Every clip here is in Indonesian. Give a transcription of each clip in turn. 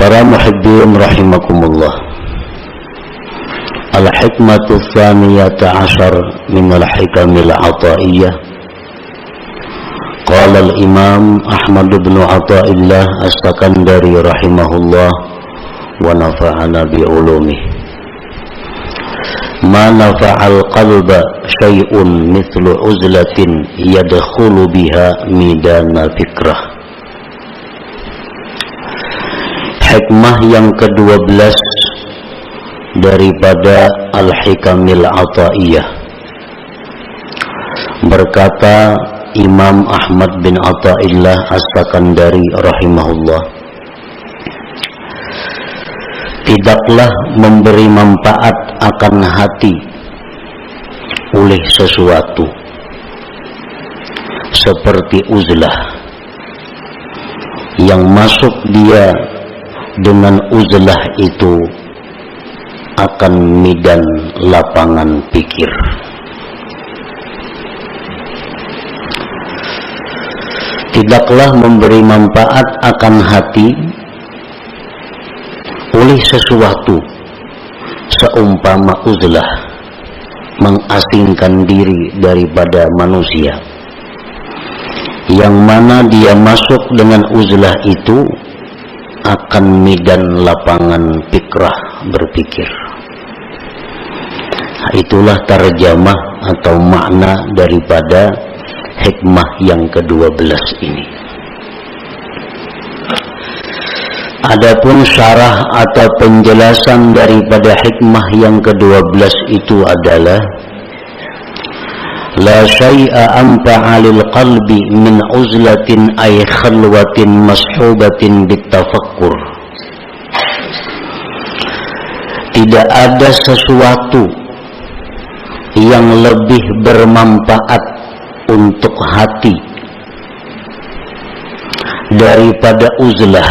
Para muhibbin rahimakumullah. Al-hikmatu tsaniyata ashar min al-hikamil ataiyah. Qala al-imam Ahmad bin Athaillah As-Sakandari rahimahullah wa nafa'ana bi ulumih. Ma nafa'al qalba syai'un mithlu uzlatin yadkhulu biha midana fikrah. Hikmah yang ke-12 daripada Al-Hikamil Ataiyah. Berkata Imam Ahmad bin Athaillah As-Sakandari rahimahullah, tidaklah memberi manfaat akan hati oleh sesuatu seperti uzlah yang masuk dia dengan uzlah itu akan midan lapangan pikir. Tidaklah memberi manfaat akan hati oleh sesuatu seumpama uzlah mengasingkan diri daripada manusia, yang mana dia masuk dengan uzlah itu akan midan lapangan fikrah, berpikir. Itulah tarjamah atau makna daripada hikmah yang ke-12 ini. Adapun syarah atau penjelasan daripada hikmah yang ke-12 itu adalah la syai'a anfa'a lil qalbi min uzlatin ay khalwatin mashubatin bitafakkur. Tidak ada sesuatu yang lebih bermanfaat untuk hati daripada uzlah,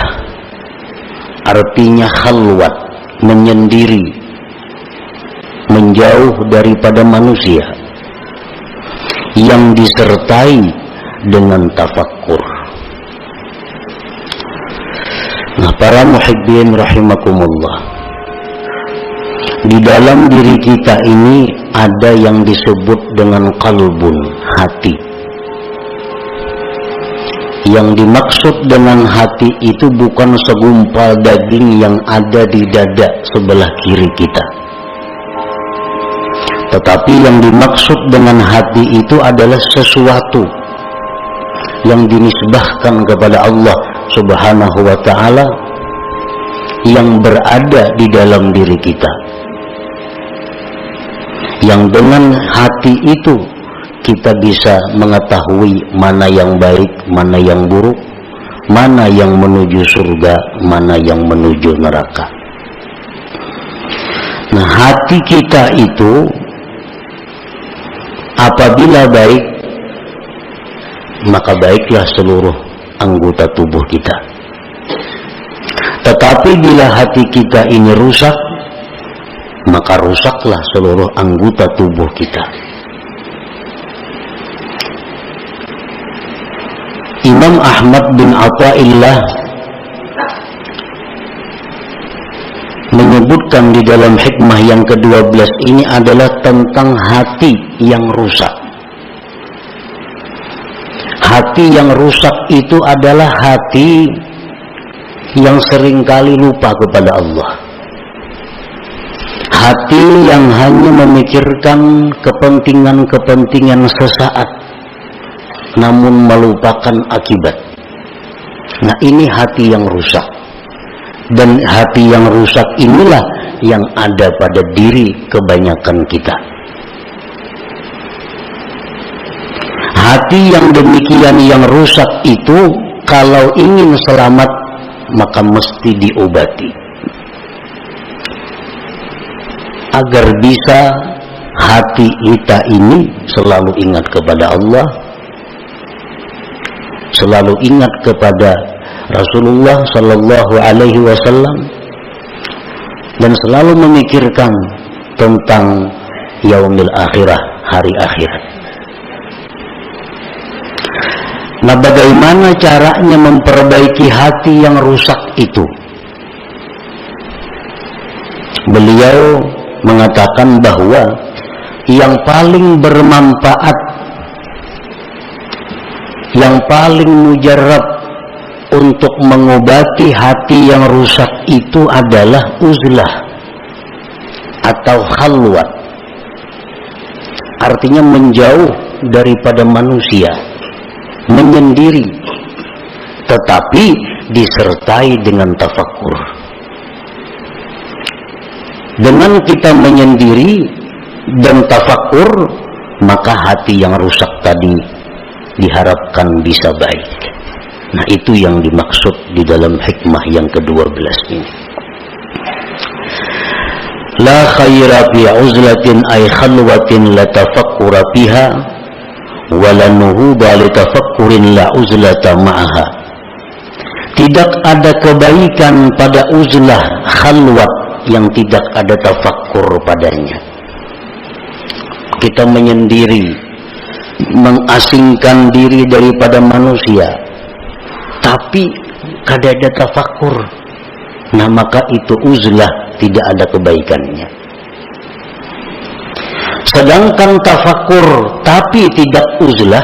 artinya khalwat, menyendiri, menjauh daripada manusia, yang disertai dengan tafakkur. Nah, para muhibbin rahimakumullah, di dalam diri kita ini ada yang disebut dengan qalbun, hati. Yang dimaksud dengan hati itu bukan segumpal daging yang ada di dada sebelah kiri kita, tetapi yang dimaksud dengan hati itu adalah sesuatu yang dinisbahkan kepada Allah Subhanahu wa ta'ala, yang berada di dalam diri kita, yang dengan hati itu kita bisa mengetahui mana yang baik, mana yang buruk, mana yang menuju surga, mana yang menuju neraka. Nah, hati kita itu apabila baik, maka baiklah seluruh anggota tubuh kita. Tetapi bila hati kita ini rusak, maka rusaklah seluruh anggota tubuh kita. Imam Ahmad bin Athaillah menyebutkan di dalam hikmah yang ke-12 ini adalah tentang hati yang rusak. Hati yang rusak itu adalah hati yang seringkali lupa kepada Allah. Hati yang hanya memikirkan kepentingan-kepentingan sesaat, namun melupakan akibat. Nah, ini hati yang rusak. Dan hati yang rusak inilah yang ada pada diri kebanyakan kita. Hati yang demikian yang rusak itu kalau ingin selamat maka mesti diobati, agar bisa hati kita ini selalu ingat kepada Allah, selalu ingat kepada Rasulullah Sallallahu Alaihi Wasallam, dan selalu memikirkan tentang yaumil akhirah, hari akhirat. Nah, bagaimana caranya memperbaiki hati yang rusak itu? beliau mengatakan bahwa yang paling bermanfaat, yang paling mujarab untuk mengobati hati yang rusak itu adalah uzlah atau khalwat. Artinya menjauh daripada manusia, menyendiri, tetapi disertai dengan tafakkur. Dengan kita menyendiri dan tafakkur, maka hati yang rusak tadi diharapkan bisa baik. Nah, itu yang dimaksud di dalam hikmah yang ke-12 ini. La khaira fi uzlatin ay khalwatin la tafakkura fiha wa la nuhuba li tafakkurin la uzlata ma'aha. Tidak ada kebaikan pada uzlah khalwat yang tidak ada tafakkur padanya. Kita menyendiri, mengasingkan diri daripada manusia, tapi kada ada tafakkur. Nah, maka itu uzlah, tidak ada kebaikannya. Sedangkan tafakkur tapi tidak uzlah,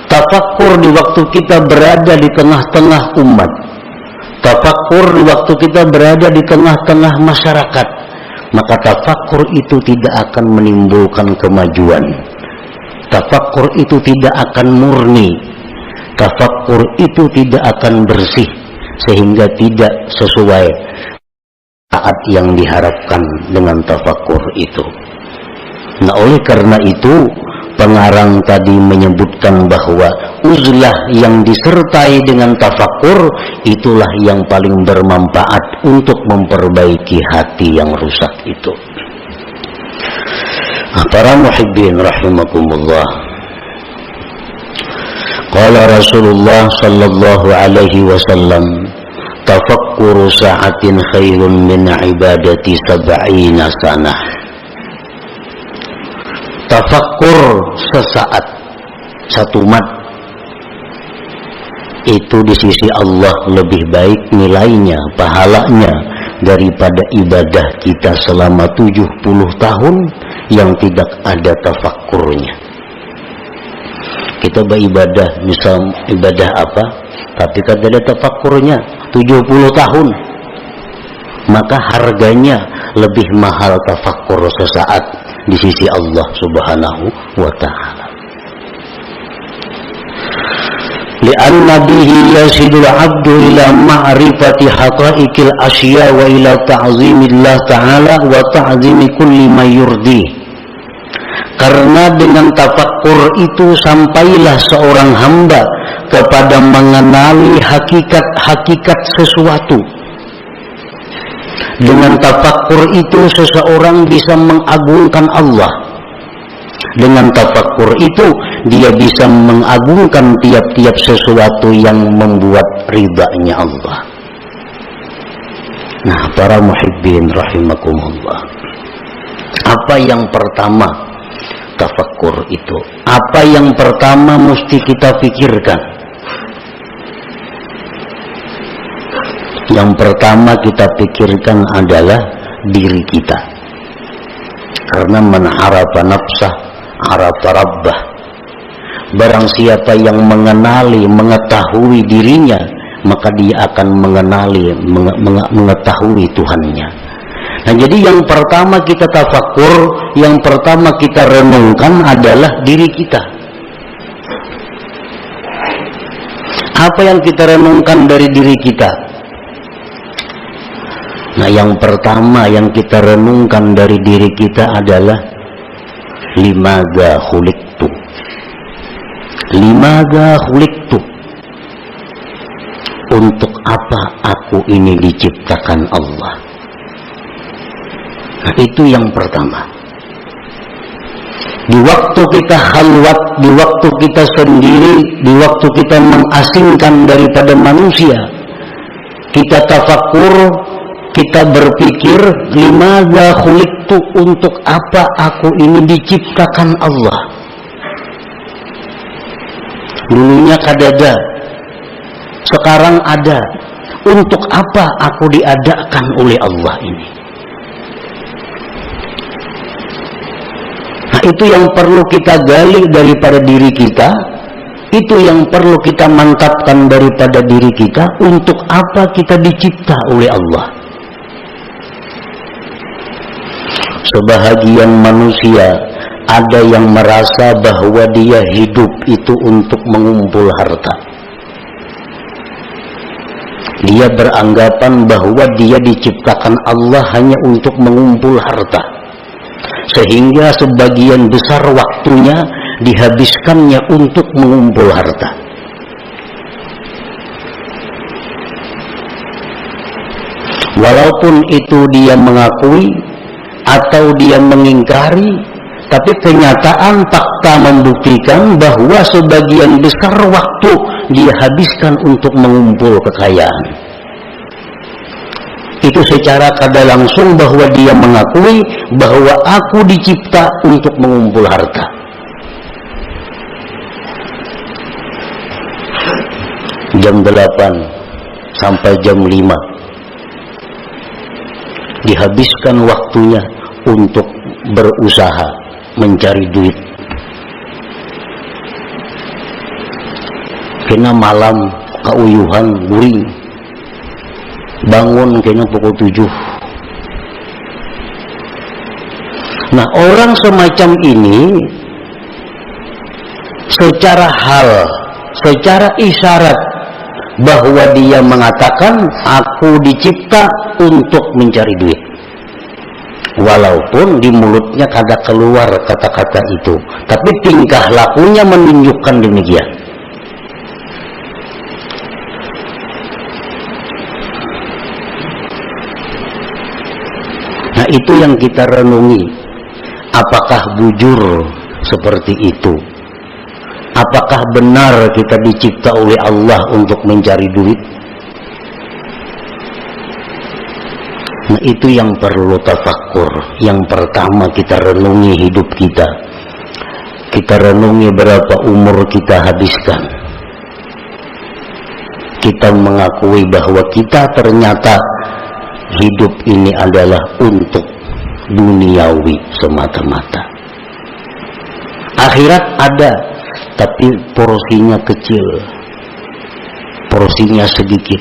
tafakkur di waktu kita berada di tengah-tengah umat, tafakkur di waktu kita berada di tengah-tengah masyarakat, maka tafakkur itu tidak akan menimbulkan kemajuan. Tafakkur itu tidak akan murni, tafakkur itu tidak akan bersih, sehingga tidak sesuai saat yang diharapkan dengan tafakkur itu. Nah, oleh karena itu pengarang tadi menyebutkan bahwa uzlah yang disertai dengan tafakkur itulah yang paling bermanfaat untuk memperbaiki hati yang rusak itu. Para muhibbin rahimakumullah, qala Rasulullah sallallahu alaihi wasallam, tafakkuru sa'atin khairun min ibadati sab'ina sanah. Tafakkur sesaat, satu mat, itu di sisi Allah lebih baik nilainya, pahalanya daripada ibadah kita selama 70 tahun yang tidak ada tafakkurnya. Kita beribadah, misal ibadah apa, tapi kada ada tafakkurnya 70 tahun, maka harganya lebih mahal tafakkur sesaat di sisi Allah Subhanahu wa ta'ala. Li'anna bihi yasidul abdu ila ma'rifati haqa'iqil asya wa ila ta'zimillah ta'ala wa ta'zimi kulli ma yurdi. Karena dengan tafakkur itu sampailah seorang hamba kepada mengenali hakikat-hakikat sesuatu. Dengan tafakkur itu seseorang bisa mengagungkan Allah. Dengan tafakkur itu dia bisa mengagungkan tiap-tiap sesuatu yang membuat ridhanya Allah. Nah, para muhibbin rahimakumullah, apa yang pertama tafakkur itu? Apa yang pertama mesti kita pikirkan? Yang pertama kita pikirkan adalah diri kita. Karena man arafa nafsah arafa rabbah. Barang siapa yang mengenali, mengetahui dirinya, maka dia akan mengenali, mengetahui Tuhannya. Nah, jadi yang pertama kita tafakkur, yang pertama kita renungkan adalah diri kita. Apa yang kita renungkan dari diri kita? Nah, yang pertama yang kita renungkan dari diri kita adalah limadza khuliqtu. Limadza khuliqtu. Untuk apa aku ini diciptakan Allah? Nah, itu yang pertama. Di waktu kita khalwat, di waktu kita sendiri, di waktu kita mengasingkan daripada manusia, kita tafakkur, kita berpikir, limadza khuliqtu, untuk apa aku ini diciptakan Allah? Dulunya kadada, sekarang ada. Untuk apa aku diadakan oleh Allah ini? itu yang perlu kita gali daripada diri kita, itu yang perlu kita mantapkan daripada diri kita. Untuk apa kita dicipta oleh Allah? Sebahagian manusia ada yang merasa bahwa dia hidup itu untuk mengumpul harta. Dia beranggapan bahwa dia diciptakan Allah hanya untuk mengumpul harta, sehingga sebagian besar waktunya dihabiskannya untuk mengumpul harta. Walaupun itu dia mengakui atau dia mengingkari, tapi kenyataan fakta membuktikan bahwa sebagian besar waktu dia habiskan untuk mengumpul kekayaan. Itu secara kada langsung bahwa dia mengakui bahwa aku dicipta untuk mengumpul harta. Jam 8 sampai jam 5 dihabiskan waktunya untuk berusaha mencari duit. Kena malam kauyuhan guring, bangun kena pukul 7. Nah, orang semacam ini secara hal, secara isyarat bahwa dia mengatakan aku dicipta untuk mencari duit, walaupun di mulutnya kada keluar kata-kata itu, tapi tingkah lakunya menunjukkan demikian. Nah, itu yang kita renungi. Apakah bujur seperti itu? Apakah benar kita dicipta oleh Allah untuk mencari duit? Nah, itu yang perlu tafakkur. Yang pertama kita renungi hidup kita. Kita renungi berapa umur kita habiskan. Kita mengakui bahwa kita ternyata hidup ini adalah untuk duniawi semata-mata. Akhirat ada, tapi porsinya kecil, porsinya sedikit.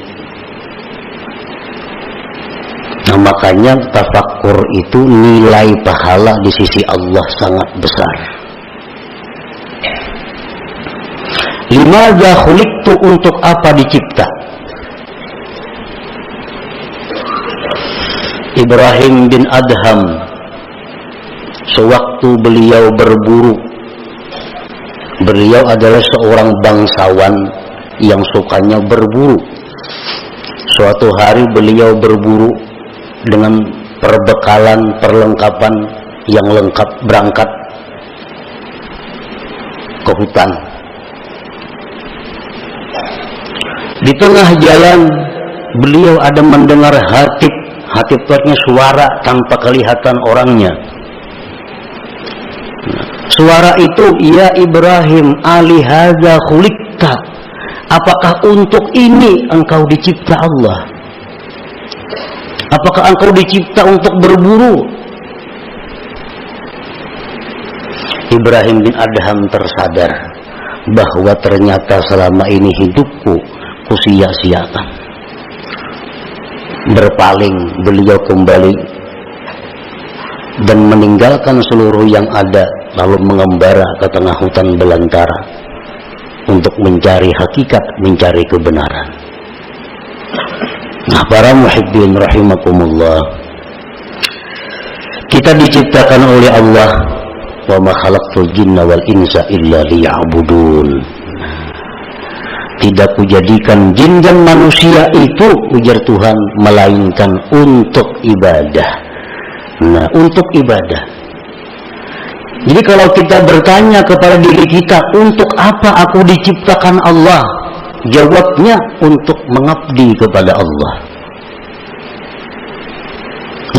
Nah, makanya tafakkur itu nilai pahala di sisi Allah sangat besar. Limadza khuliqtu, untuk apa dicipta? Ibrahim bin Adham, sewaktu beliau berburu, beliau adalah seorang bangsawan yang sukanya berburu. Suatu hari beliau berburu dengan perbekalan, perlengkapan yang lengkap, berangkat ke hutan. Di tengah jalan beliau ada mendengar hatib. Hatib itu artinya suara tanpa kelihatan orangnya. Suara itu, ya Ibrahim, alihadza khuliqta, apakah untuk ini engkau dicipta Allah? Apakah engkau dicipta untuk berburu? Ibrahim bin Adham tersadar bahwa ternyata selama ini hidupku kusia-siakan. Berpaling beliau kembali dan meninggalkan seluruh yang ada, lalu mengembara ke tengah hutan belantara untuk mencari hakikat, mencari kebenaran. Nah, para muhibbin rahimakumullah, kita diciptakan oleh Allah, wa ma khalaqtul jinna wal insa illa liya'budun. Tidak kujadikan jin dan manusia itu, ujar Tuhan, melainkan untuk ibadah. Nah, untuk ibadah. Jadi kalau kita bertanya kepada diri kita, untuk apa aku diciptakan Allah? Jawabnya, untuk mengabdi kepada Allah.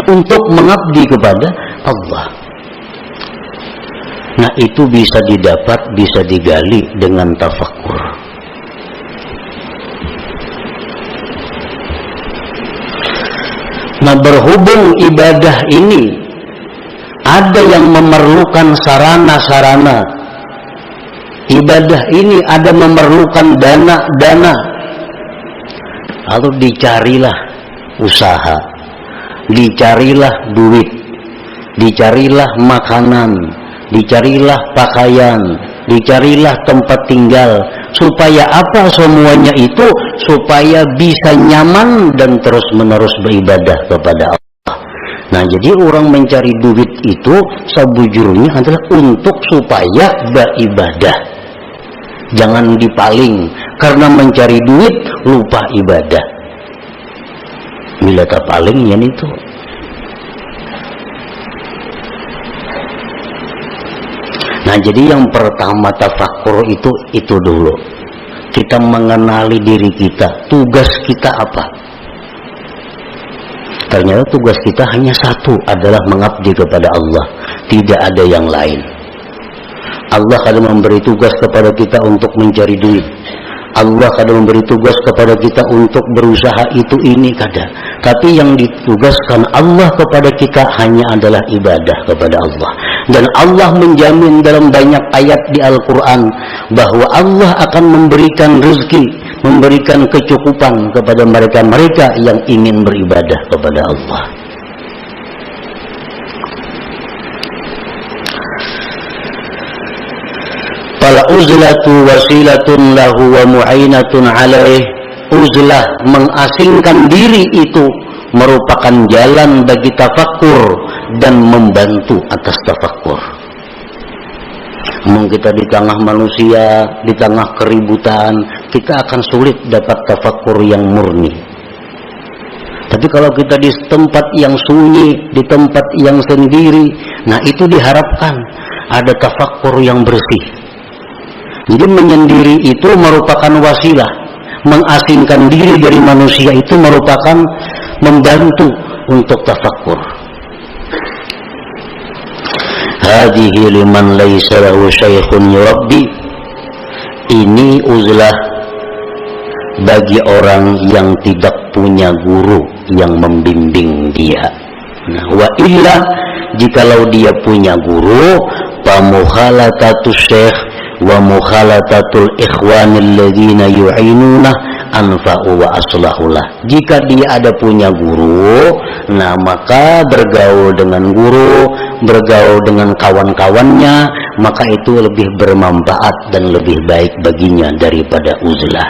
Untuk mengabdi kepada Allah. Nah, itu bisa didapat, bisa digali dengan tafakkur. Nah, berhubung ibadah ini ada yang memerlukan sarana-sarana ibadah ini, ada memerlukan dana, lalu dicarilah usaha, dicarilah duit, dicarilah makanan, dicarilah pakaian, dicarilah tempat tinggal. Supaya apa semuanya itu? Supaya bisa nyaman dan terus-menerus beribadah kepada Allah. Nah, jadi orang mencari duit itu sebujurnya adalah untuk supaya beribadah. Jangan dipaling karena mencari duit lupa ibadah. Bila tak paling ya itu. Nah, jadi yang pertama tafakkur itu dulu. Kita mengenali diri kita, tugas kita apa? Ternyata tugas kita hanya satu, adalah mengabdi kepada Allah. Tidak ada yang lain. Allah kadang memberi tugas kepada kita untuk mencari duit. Allah kadang memberi tugas kepada kita untuk berusaha itu ini kadang. Tapi yang ditugaskan Allah kepada kita hanya adalah ibadah kepada Allah. Dan Allah menjamin dalam banyak ayat di Al-Quran bahwa Allah akan memberikan rezeki, memberikan kecukupan kepada mereka-mereka yang ingin beribadah kepada Allah. Fal uzlatu wasilatun lahu wa mu'inatun alaih. Uzlah, mengasingkan diri itu merupakan jalan bagi tafakkur dan membantu atas tafakkur. Namun kita di tengah manusia, di tengah keributan, kita akan sulit dapat tafakkur yang murni. Tapi kalau kita di tempat yang sunyi, di tempat yang sendiri, nah itu diharapkan ada tafakkur yang bersih. Jadi menyendiri itu merupakan wasilah, mengasingkan diri dari manusia itu merupakan membantu untuk tafakkur. Hadhihi liman laysa lahu syaikhun yurabbi. Ini uzlah bagi orang yang tidak punya guru yang membimbing dia. Nah, wa illa jikalau dia punya guru, fa mukhalatatus syekh wa mukhalatatul ikhwanil ladzina yu'inuna anfa'u wa aslahulah. Jika dia ada punya guru, nah maka bergaul dengan guru, bergaul dengan kawan-kawannya, maka itu lebih bermanfaat dan lebih baik baginya daripada uzlah.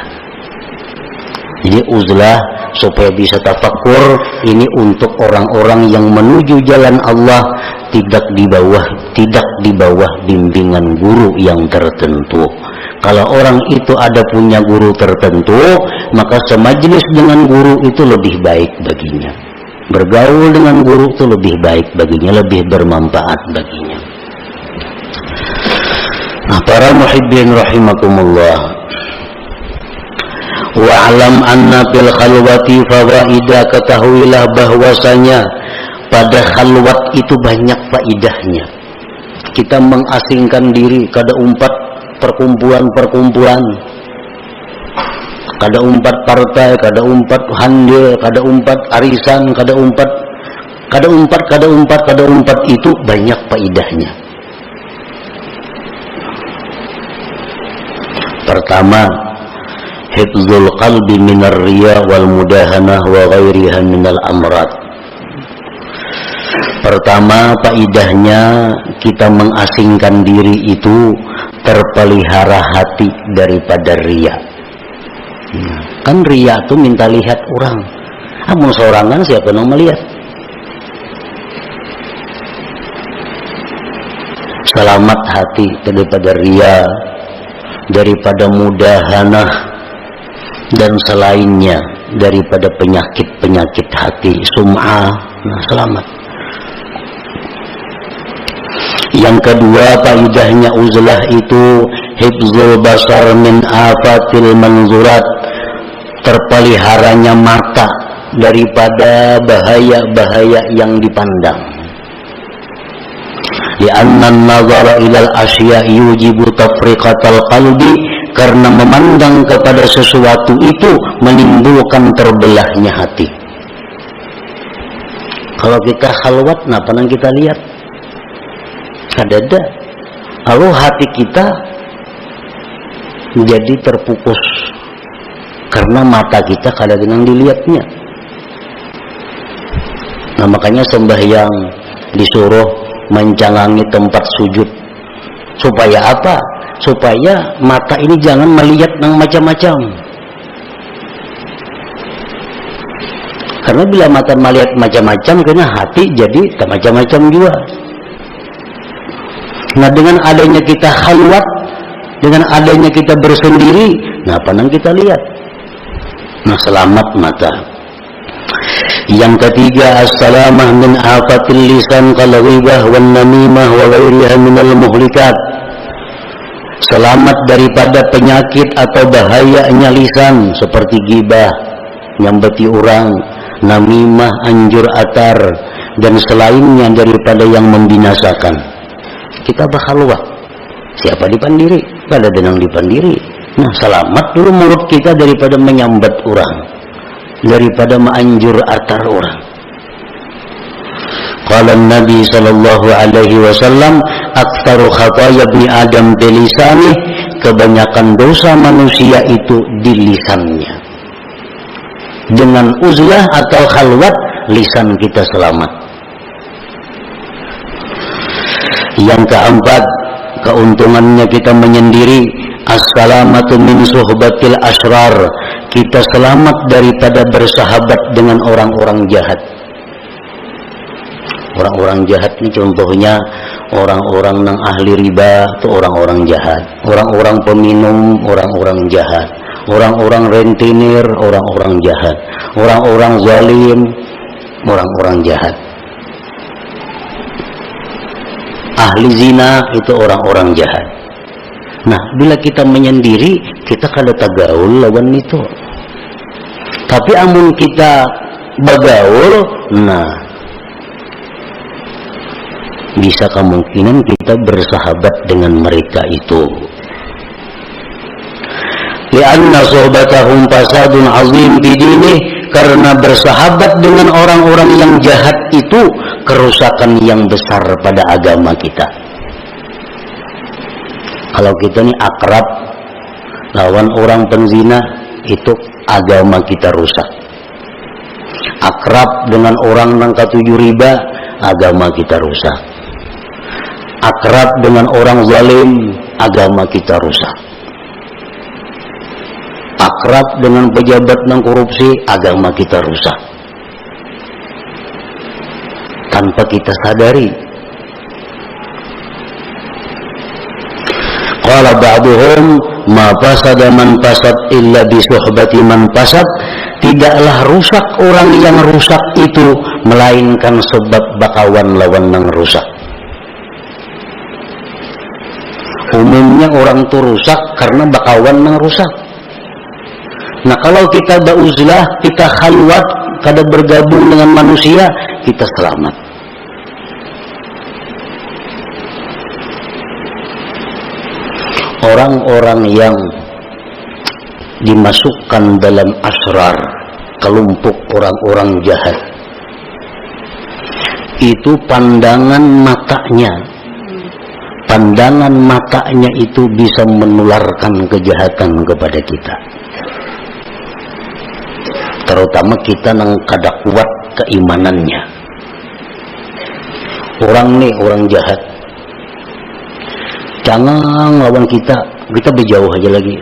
Jadi uzlah supaya bisa tafakkur ini untuk orang-orang yang menuju jalan Allah, tidak di bawah bimbingan guru yang tertentu. Kalau orang itu ada punya guru tertentu, maka semajelis dengan guru itu lebih baik baginya. Bergaul dengan guru itu lebih baik baginya, lebih bermanfaat baginya. Nah, para muhibbin rahimakumullah. Wa'alam anna fil khalwati fawaidah, ketahuilah bahwasanya pada khalwat itu banyak faidahnya. Kita mengasingkan diri, kada umpat perkumpulan-perkumpulan, kada umpat partai, kada umpat handil, kada umpat arisan, kada umpat itu banyak faidahnya. Pertama, hifzul qalbi minar riya wal mudahanah wa ghairiha minal amrad. Pertama, faidahnya kita mengasingkan diri itu terpelihara hati daripada riya. Kan riya itu minta lihat orang. Amun sorangan siapa yang melihat? Selamat hati daripada riya, daripada mudahanah dan selainnya, daripada penyakit-penyakit hati, sum'ah. Nah, selamat. Yang kedua, faidahnya uzlah itu hifzul basar min afatil manzurat, terpeliharanya mata daripada bahaya-bahaya yang dipandang. Li'anna an-nazara ilal asya' yujibu tafriqatal qalbi, karena memandang kepada sesuatu itu menimbulkan terbelahnya hati. Kalau kita khalwat, nah apa yang kita lihat? kadada. Lalu hati kita menjadi terpupus karena mata kita kadang-kadang dilihatnya. Nah makanya sembahyang disuruh mencangangi tempat sujud. Supaya apa? Supaya mata ini jangan melihat yang macam-macam. Karena bila mata melihat macam-macam, karena hati jadi macam-macam juga. Nah dengan adanya kita khalwat, dengan adanya kita bersendiri, nah apa yang kita lihat? Nah selamat mata. Yang ketiga, as-salamah min afatil lisan kal ghibah wan namimah wa ghairiha minal muhlikat. Selamat daripada penyakit atau bahayanya lisan seperti ghibah, nyambeti orang, namimah, anjur atar, dan selainnya daripada yang membinasakan. Kita bakhalwah. Siapa dipandiri? Pada denang dipandiri. Nah, selamat dulu mulut kita daripada menyambat orang, daripada menganjur atar orang. Qala Nabi sallallahu alaihi wasallam, aktsaru khataya ibni Adam bilisani, kebanyakan dosa manusia itu di lisannya. Dengan uzlah atau khalwat, lisan kita selamat. Yang keempat, keuntungannya kita menyendiri, as-salamatu min suhbatil asrar, kita selamat daripada bersahabat dengan orang-orang jahat. Orang-orang jahat ini contohnya orang-orang yang ahli riba itu orang-orang jahat, orang-orang peminum orang-orang jahat, orang-orang rentenir orang-orang jahat, orang-orang zalim orang-orang jahat, ahli zina itu orang-orang jahat. Nah bila kita menyendiri, kita kada tagaul lawan itu. Tapi amun kita bagaul, nah bisa kemungkinan kita bersahabat dengan mereka itu. Lianna sohbatahum fasadun azim bidinih, karena bersahabat dengan orang-orang yang jahat itu kerusakan yang besar pada agama kita. Kalau kita ini akrab lawan orang penzina, itu agama kita rusak. Akrab dengan orang yang katuju riba, agama kita rusak. Akrab dengan orang zalim, agama kita rusak. Akrab dengan pejabat yang korupsi, agama kita rusak. Tanpa kita sadari. Qala ba'duhum ma fasada man fasad illa bi suhbati man fasad. Tidaklah rusak orang yang rusak itu melainkan sebab bakawan lawan yang rusak. Umumnya orang itu rusak karena bakawan yang rusak. Nah kalau kita bauzlah, kita khalwat, kada bergabung dengan manusia, kita selamat. Orang-orang yang dimasukkan dalam asrar, kelompok orang-orang jahat, itu pandangan matanya itu bisa menularkan kejahatan kepada kita, terutama kita yang kada kuat keimanannya. Orang jahat, jangan lawan kita berjauh aja lagi.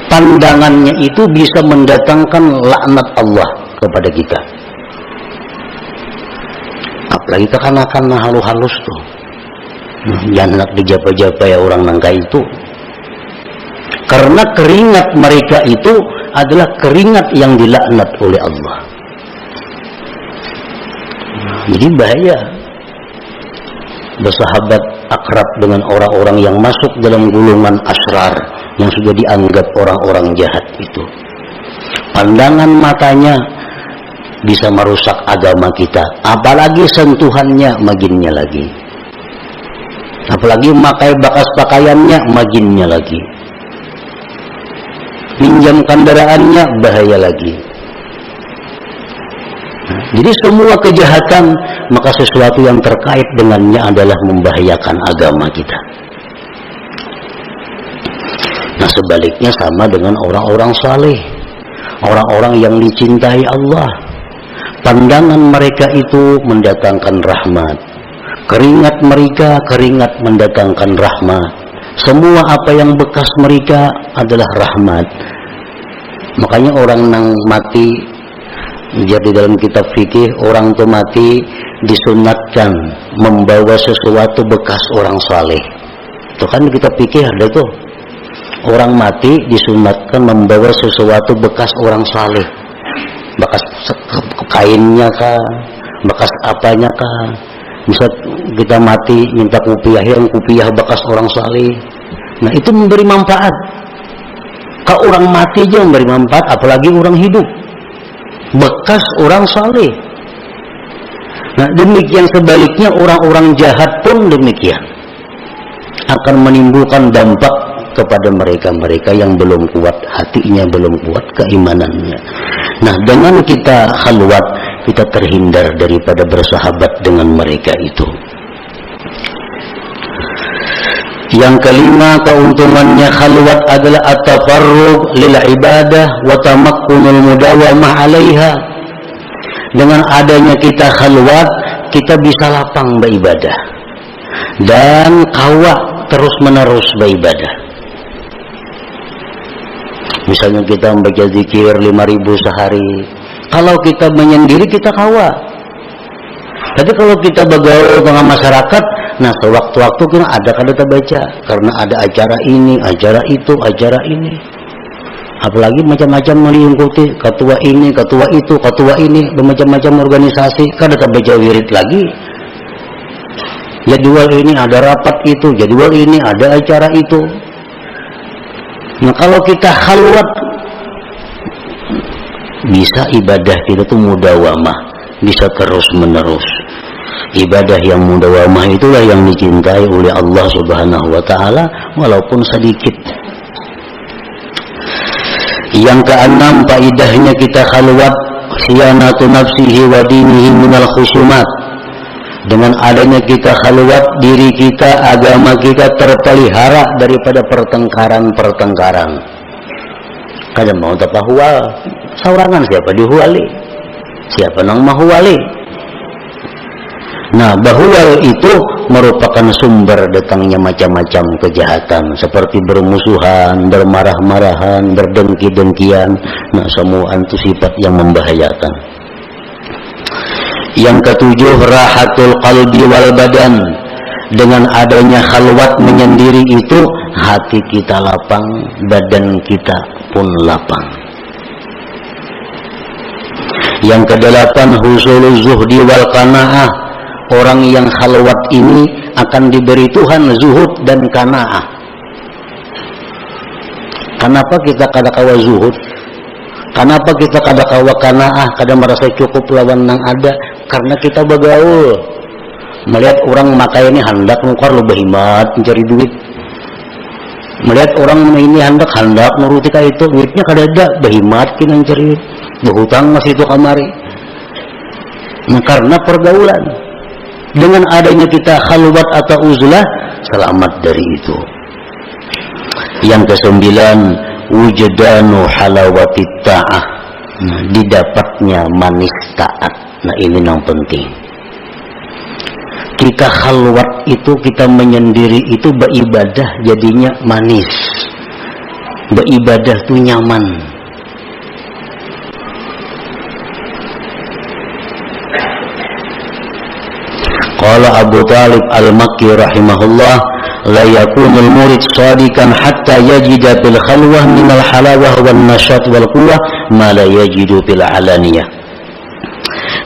Pandangannya itu bisa mendatangkan laknat Allah kepada kita. Apalagi kekanakan halus-halus tuh, yang nak dijapa-japa ya orang nangka itu. Karena keringat mereka itu adalah keringat yang dilaknat oleh Allah. Jadi bahaya bersahabat akrab dengan orang-orang yang masuk dalam golongan asrar, yang sudah dianggap orang-orang jahat itu. Pandangan matanya bisa merusak agama kita, apalagi sentuhannya maginnya lagi, apalagi memakai bakas pakaiannya maginnya lagi, pinjam kendaraannya bahaya lagi. Jadi semua kejahatan, maka sesuatu yang terkait dengannya adalah membahayakan agama kita. Nah sebaliknya sama dengan orang-orang saleh, orang-orang yang dicintai Allah. Pandangan mereka itu mendatangkan rahmat. Keringat mereka, keringat mendatangkan rahmat. Semua apa yang bekas mereka adalah rahmat. Makanya orang yang mati, jadi dalam kitab fikih, orang itu mati disunatkan membawa sesuatu bekas orang saleh. Itu kan di kitab fikih ada tuh. Orang mati disunatkan membawa sesuatu bekas orang saleh. Bekas kainnya kah, bekas apanya kah. Bisa kita mati minta kupiah, yang kupiah bekas orang saleh. Nah itu memberi manfaat. Kalau orang mati aja memberi manfaat, apalagi orang hidup. Bekas orang saleh. Nah demikian sebaliknya orang-orang jahat pun demikian. Akan menimbulkan dampak kepada mereka-mereka yang belum kuat hatinya, belum kuat keimanannya. Nah dengan kita khalwat, kita terhindar daripada bersahabat dengan mereka itu. Yang kelima, keuntungannya khalwat adalah at-tafarrug lil ibadah wa tamakkunul mudawamah 'alaiha. Dengan adanya kita khalwat, kita bisa lapang beribadah dan kawa terus-menerus beribadah. Misalnya kita membaca zikir 5.000 sehari. Kalau kita menyendiri kita kawa. Tapi kalau kita bergaul dengan masyarakat, nah sewaktu-waktu kan ada kada kita baca, karena ada acara ini, acara itu, acara ini. Apalagi macam-macam mengikuti ketua ini, ketua itu, ketua ini, bermacam-macam organisasi, kada kita baca wirid lagi. Jadwal ini ada rapat itu, jadwal ini ada acara itu. Nah kalau kita khalwat, bisa ibadah kita tuh mudawamah, bisa terus-menerus. Ibadah yang mudawamah itulah yang dicintai oleh Allah Subhanahu wa taala walaupun sedikit. Yang keenam, faedahnya kita khalwat, siyanatu nafsihi wa dinihi minal khusumat. Dengan adanya kita khalwat, diri kita, agama kita terpelihara daripada pertengkaran-pertengkaran. Kada mau tapahual, saurangan siapa dihuali, siapa nang mahuali. Nah, bahual itu merupakan sumber datangnya macam-macam kejahatan seperti bermusuhan, bermarah-marahan, berdengki-dengkian. Nah, semua itu sifat yang membahayakan. Yang ketujuh, rahatul qalbi wal badan. Dengan adanya khalwat menyendiri itu, hati kita lapang, badan kita pun lapang. Yang kedelapan, husulul zuhdi wal qanaah. Orang yang khalwat ini akan diberi Tuhan zuhud dan qanaah. Kenapa kita kada kawa zuhud? Kenapa kita kada kawa qanaah, kada merasa cukup lawan nang ada? Karena kita bergaul. Melihat orang makai ini hendak nukar lu berhemat mencari duit. Melihat orang ini hendak nuruti ka itu, duitnya kada ada, berhemat kita mencari duit. Berhutang masih itu kamari. Nah, karena pergaulan. Dengan adanya kita khalwat atau uzlah, selamat dari itu. Yang kesembilan, wujdanu halawatit ta'ah. Nah, didapatnya manis taat. Nah, ini yang penting. Kita khalwat itu, kita menyendiri itu, beribadah jadinya manis. Beribadah itu nyaman. Qala Abu Talib al-Makki rahimahullah, la yakunul murid sadikan hatta yajida bil khalwah minal halawah wal nasyat wal quwwah ma la yajidu bil alaniyah.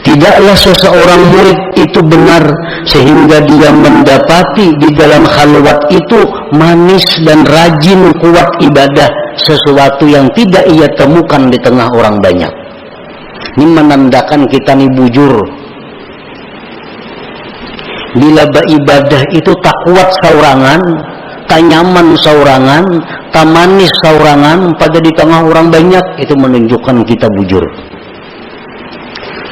Tidaklah seseorang murid itu benar sehingga dia mendapati di dalam khalwat itu manis dan rajin kuat ibadah, sesuatu yang tidak ia temukan di tengah orang banyak. Ini menandakan kita nih bujur. Bila beribadah itu tak kuat saurangan, tak nyaman saurangan, tak manis saurangan pada di tengah orang banyak, itu menunjukkan kita bujur.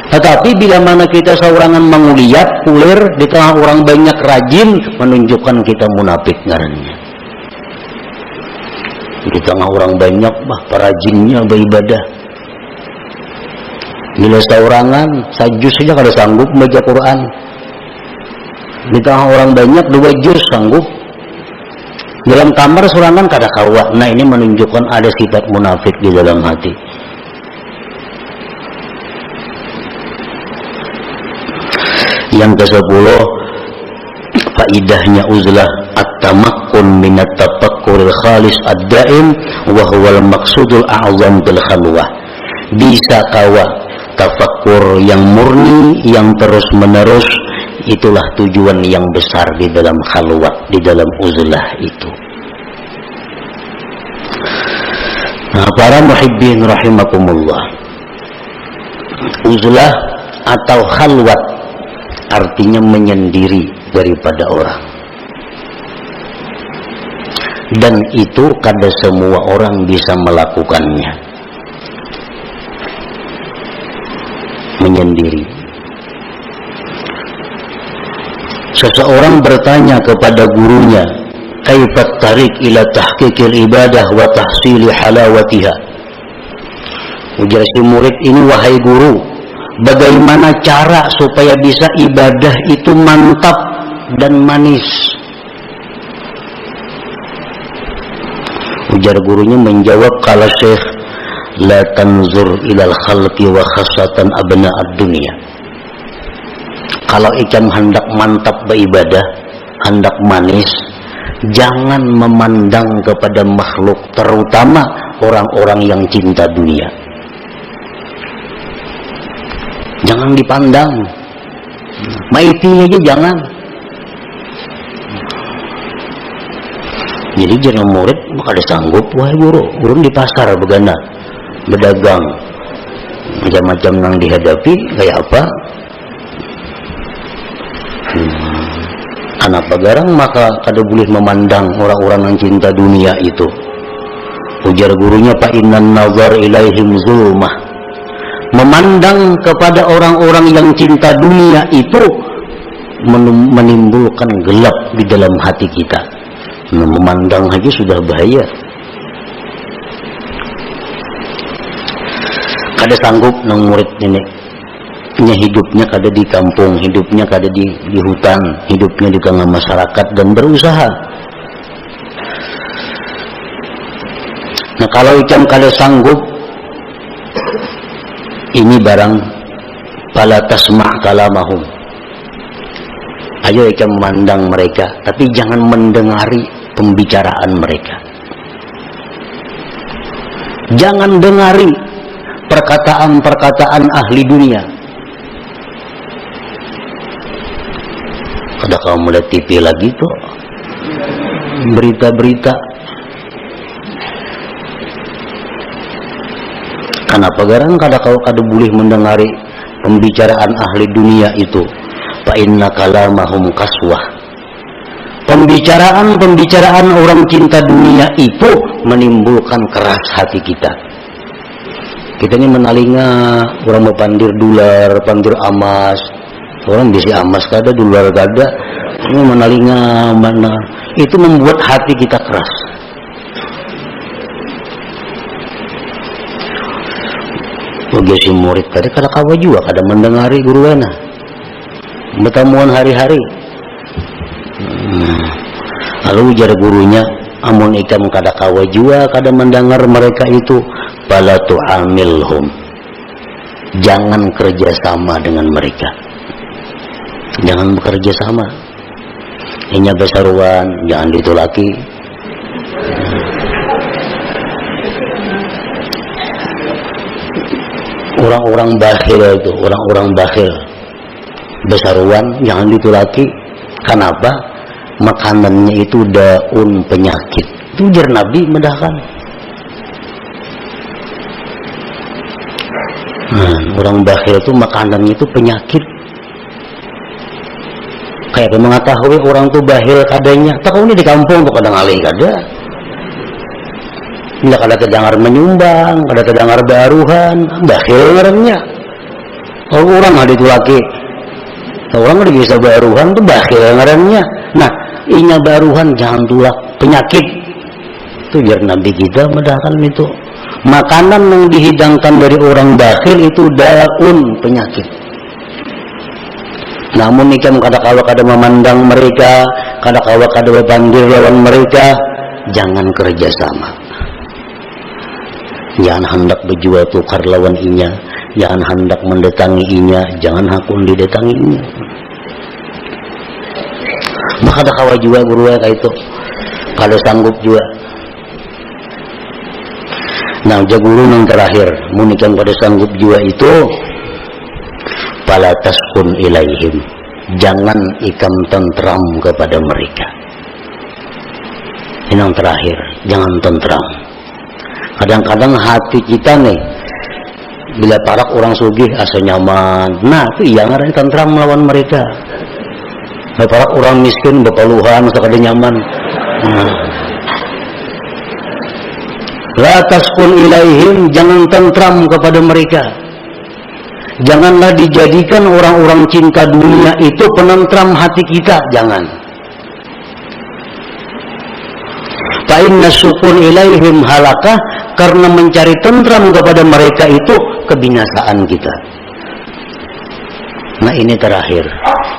Tetapi bila mana kita seorangan menguliat, pulir, di tengah orang banyak rajin, menunjukkan kita munafik ngarannya. Di tengah orang banyak, perajinnya beribadah. Bila seorangan, sajus saja kada sanggup membaca Quran. Di tengah orang banyak, 2 juz sanggup. Dalam kamar seorangan kada kawa. Nah, ini menunjukkan ada sifat munafik di dalam hati. Yang ke-10, faidahnya uzlah at-tamakkun min at-tafakkuril khalis ad-daim wa huwal maqsudul a'zam bil khalwah. Bisa kawa tafakkur yang murni, yang terus-menerus, itulah tujuan yang besar di dalam khalwat, di dalam uzlah itu. Nah, para muhibbin rahimakumullah, uzlah atau khalwat artinya menyendiri daripada orang, dan itu kada semua orang bisa melakukannya. Menyendiri. Seseorang bertanya kepada gurunya, kaifat tarik ila tahqiqil ibadah wa tahsili halawatiha. Ujar si murid ini, wahai guru, bagaimana cara supaya bisa ibadah itu mantap dan manis? Ujar gurunya menjawab, kala Syekh, la tanzur ilal khalqi wa khasatan abna'ad dunia. Kalau ikam hendak mantap beribadah, hendak manis, jangan memandang kepada makhluk, terutama orang-orang yang cinta dunia. Jangan dipandang, maitinya aja jangan. Jadi jangan murid maka ada sanggup, wahai guru, guru di pasar begana, berdagang, macam-macam yang dihadapi kayak apa? Anak pagarang maka kada boleh memandang orang-orang yang cinta dunia itu. Ujar gurunya, fa innan nazar ilaihim zulmah. Memandang kepada orang-orang yang cinta dunia itu menimbulkan gelap di dalam hati kita. Memandang aja sudah bahaya. Kada sanggup nang murid ini. Hidupnya kada di kampung, hidupnya kada di hutan, hidupnya di tengah masyarakat dan berusaha. Nah, kalau ikam kada sanggup, ini barang fala tasma' kalamahum. Ayo ikam memandang mereka, tapi jangan mendengari pembicaraan mereka. Jangan dengari perkataan-perkataan ahli dunia. Kada kau melihat TV lagi tuh, berita-berita. Kenapa garang kada kau kada boleh mendengari pembicaraan ahli dunia itu? Fa inna kalamahum kaswah. Pembicaraan orang cinta dunia itu menimbulkan keras hati kita. Kita ini menalinga orang mepandir dolar, pandir emas. Orang bisa emas kada, dolar kada. Ini menalinga mana? Itu membuat hati kita keras. Bagi si murid tadi kada kawa juga kada mendengari guruana. Bertemuan hari-hari. Lalu ujar gurunya, amun ikam kada kawa juga kada mendengar mereka itu, fala tu'amilhum. Jangan kerjasama dengan mereka. Jangan bekerja sama. Inya besaruan, jangan ditolaki. Orang-orang bakhil itu, orang-orang bakhil besaruan, jangan ditolaki. Kenapa? Makanannya itu daun penyakit. Itu ujar Nabi medahkan. Orang bakhil itu makanannya itu penyakit. Kayak mengetahui orang tuh bahil kadanya, tahu ini di kampung tuh kadang alih kada. Tidak kada kedengar menyumbang, kada kedengar baruhan, bahil ngarannya. Orang ada itu laki, orang udah bisa baruhan tuh bakhil ngarannya. Nah, inya baruhan jangan tulak penyakit. Itu biar Nabi kita medahkan itu. Makanan yang dihidangkan dari orang bakhil itu daun penyakit. Namun ikan kadang-kala kada memandang mereka, kadang-kala kada berbandir lawan mereka, jangan kerjasama. Jangan hendak berjual tukar lawan inya, jangan hendak mendatangi inya, jangan hakun didatangi inya. Maka ada kawa juga guru kayak itu, kada sanggup juga. Nah, jaguru yang terakhir, munikan pada sanggup juga itu, pala taskun ilaihim, jangan ikam tentram kepada mereka. Ini yang terakhir, jangan tentram. Kadang-kadang hati kita nih, bila parak orang sugih asa nyaman, nah itu iya ngaran tentram melawan mereka. Bila parak orang miskin bepaluhan asa kada nyaman. Nah. La taskun ilaihim, jangan tentram kepada mereka. Janganlah dijadikan orang-orang cinta dunia itu penentram hati kita, jangan. Fa inna sukun ilaihim halakah, karena mencari tentram kepada mereka itu kebinasaan kita. Nah, ini terakhir.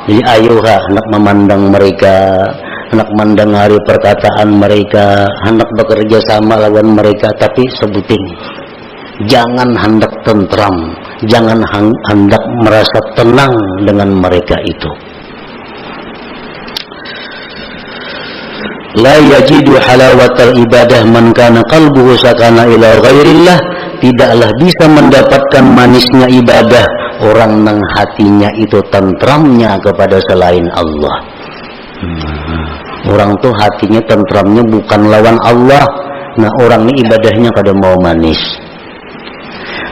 Jadi ayolah hendak memandang mereka, hendak mendengar perkataan mereka, hendak bekerja sama lawan mereka, tapi sebuting jangan hendak tentram, jangan hendak merasa tenang dengan mereka itu. La yajidu halawatal ibadah man kana qalbuhu sakana ila ghairillah, tidaklah bisa mendapatkan manisnya ibadah orang yang hatinya itu tentramnya kepada selain Allah. Orang tuh hatinya tentramnya bukan lawan Allah. Nah, orang ini ibadahnya kada mau manis.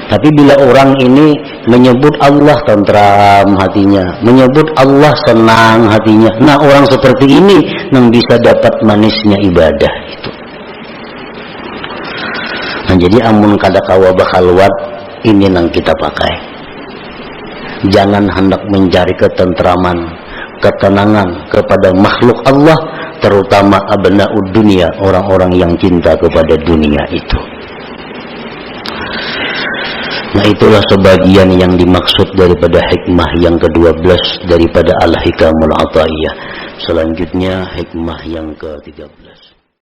Tapi bila orang ini menyebut Allah tentram hatinya, menyebut Allah senang hatinya, nah orang seperti ini yang bisa dapat manisnya ibadah itu. Nah, jadi amun kada kawa bakhalwat, ini yang kita pakai. Jangan hendak mencari ketentraman, ketenangan kepada makhluk Allah, terutama abnaud dunia, orang-orang yang cinta kepada dunia itu. Nah, itulah sebagian yang dimaksud daripada hikmah yang ke-12 daripada Al-Hikamul Athaiyah. Selanjutnya hikmah yang ke-13.